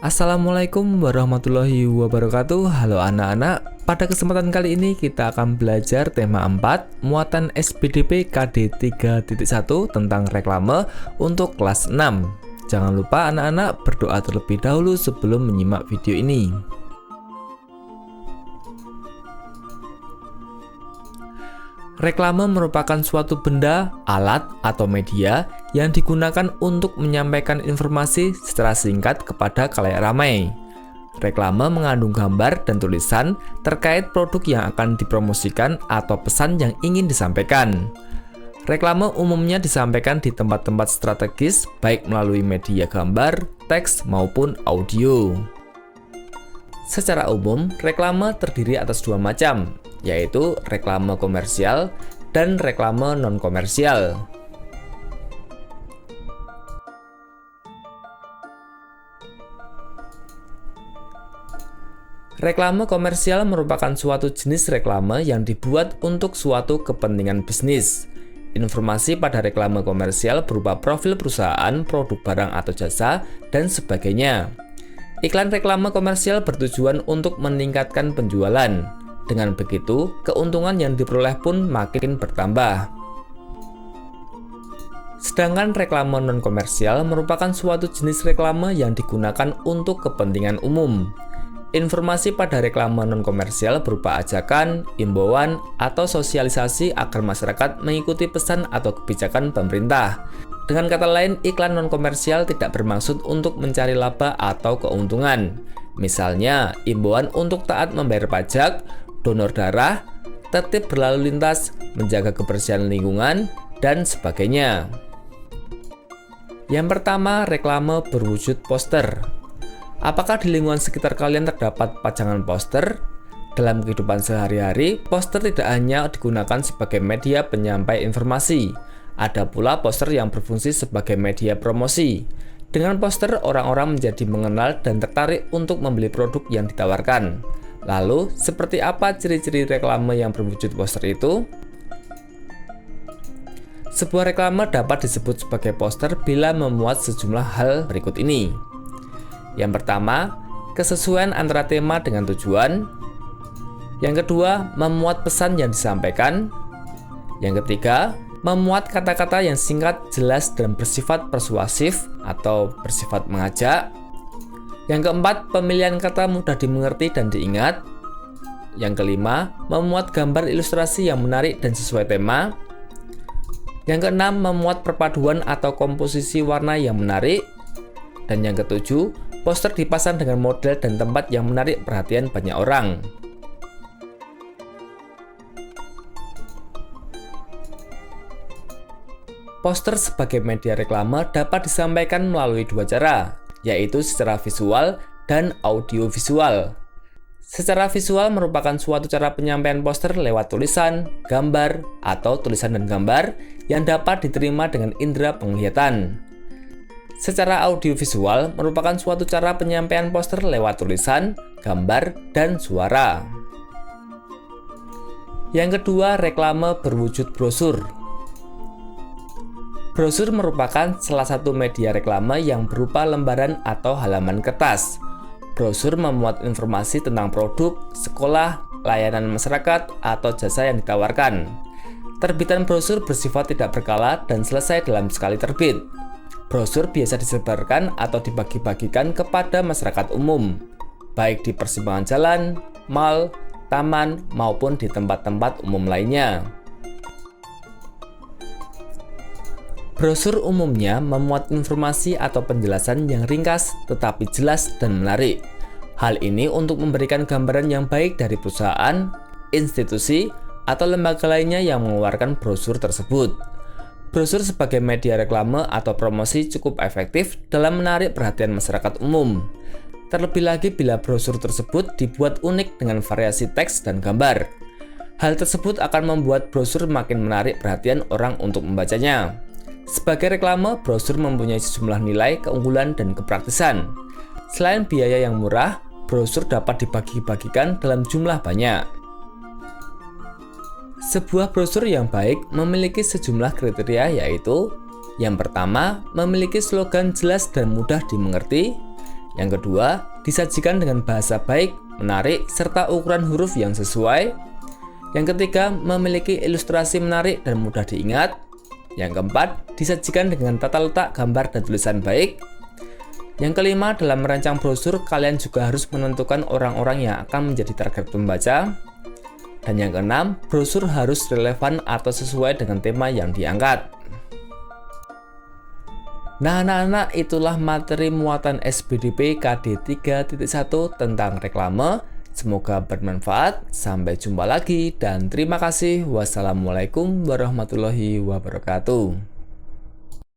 Assalamualaikum warahmatullahi wabarakatuh. Halo anak-anak, pada kesempatan kali ini kita akan belajar tema 4 muatan SPDP KD 3.1 tentang reklame untuk kelas 6. Jangan lupa anak-anak berdoa terlebih dahulu sebelum menyimak video ini. Reklame merupakan suatu benda, alat, atau media yang digunakan untuk menyampaikan informasi secara singkat kepada khalayak ramai. Reklame mengandung gambar dan tulisan terkait produk yang akan dipromosikan atau pesan yang ingin disampaikan. Reklame umumnya disampaikan di tempat-tempat strategis, baik melalui media gambar, teks, maupun audio. Secara umum, reklame terdiri atas dua macam, yaitu reklame komersial dan reklame non-komersial. Reklame komersial merupakan suatu jenis reklame yang dibuat untuk suatu kepentingan bisnis. Informasi pada reklame komersial berupa profil perusahaan, produk barang atau jasa, dan sebagainya. Iklan reklame komersial bertujuan untuk meningkatkan penjualan. Dengan begitu, keuntungan yang diperoleh pun makin bertambah. Sedangkan reklame non-komersial merupakan suatu jenis reklame yang digunakan untuk kepentingan umum. Informasi pada reklame non-komersial berupa ajakan, imbauan, atau sosialisasi agar masyarakat mengikuti pesan atau kebijakan pemerintah. Dengan kata lain, iklan non-komersial tidak bermaksud untuk mencari laba atau keuntungan. Misalnya, imbauan untuk taat membayar pajak, donor darah, tertib berlalu lintas, menjaga kebersihan lingkungan, dan sebagainya. Yang pertama, reklame berwujud poster. Apakah di lingkungan sekitar kalian terdapat pajangan poster? Dalam kehidupan sehari-hari, poster tidak hanya digunakan sebagai media penyampai informasi. Ada pula poster yang berfungsi sebagai media promosi. Dengan poster, orang-orang menjadi mengenal dan tertarik untuk membeli produk yang ditawarkan. Lalu, seperti apa ciri-ciri reklame yang berwujud poster itu? Sebuah reklame dapat disebut sebagai poster bila memuat sejumlah hal berikut ini. Yang pertama, kesesuaian antara tema dengan tujuan. Yang kedua, memuat pesan yang disampaikan. Yang ketiga, memuat kata-kata yang singkat, jelas, dan bersifat persuasif atau bersifat mengajak. Yang keempat, pemilihan kata mudah dimengerti dan diingat. Yang kelima, memuat gambar ilustrasi yang menarik dan sesuai tema. Yang keenam, memuat perpaduan atau komposisi warna yang menarik. Dan yang ketujuh, poster dipasang dengan model dan tempat yang menarik perhatian banyak orang. Poster sebagai media reklame dapat disampaikan melalui dua cara, yaitu secara visual dan audiovisual. Secara visual merupakan suatu cara penyampaian poster lewat tulisan, gambar, atau tulisan dan gambar yang dapat diterima dengan indera penglihatan. Secara audiovisual merupakan suatu cara penyampaian poster lewat tulisan, gambar, dan suara. Yang kedua, reklame berwujud brosur. Brosur merupakan salah satu media reklame yang berupa lembaran atau halaman kertas. Brosur memuat informasi tentang produk, sekolah, layanan masyarakat, atau jasa yang ditawarkan. Terbitan brosur bersifat tidak berkala dan selesai dalam sekali terbit. Brosur biasa disebarkan atau dibagi-bagikan kepada masyarakat umum, baik di persimpangan jalan, mal, taman, maupun di tempat-tempat umum lainnya. Brosur umumnya memuat informasi atau penjelasan yang ringkas tetapi jelas dan menarik. Hal ini untuk memberikan gambaran yang baik dari perusahaan, institusi, atau lembaga lainnya yang mengeluarkan brosur tersebut. Brosur sebagai media reklame atau promosi cukup efektif dalam menarik perhatian masyarakat umum. Terlebih lagi bila brosur tersebut dibuat unik dengan variasi teks dan gambar. Hal tersebut akan membuat brosur makin menarik perhatian orang untuk membacanya. Sebagai reklame, brosur mempunyai sejumlah nilai, keunggulan, dan kepraktisan. Selain biaya yang murah, brosur dapat dibagi-bagikan dalam jumlah banyak. Sebuah brosur yang baik memiliki sejumlah kriteria, yaitu yang pertama, memiliki slogan jelas dan mudah dimengerti. Yang kedua, disajikan dengan bahasa baik, menarik, serta ukuran huruf yang sesuai. Yang ketiga, memiliki ilustrasi menarik dan mudah diingat. Yang keempat, disajikan dengan tata letak gambar dan tulisan baik. Yang kelima, dalam merancang brosur, kalian juga harus menentukan orang-orang yang akan menjadi target pembaca. Dan yang keenam, brosur harus relevan atau sesuai dengan tema yang diangkat. Nah anak-anak, itulah materi muatan SBDP KD 3.1 tentang reklame. Semoga bermanfaat. Sampai jumpa lagi dan terima kasih. Wassalamualaikum warahmatullahi wabarakatuh.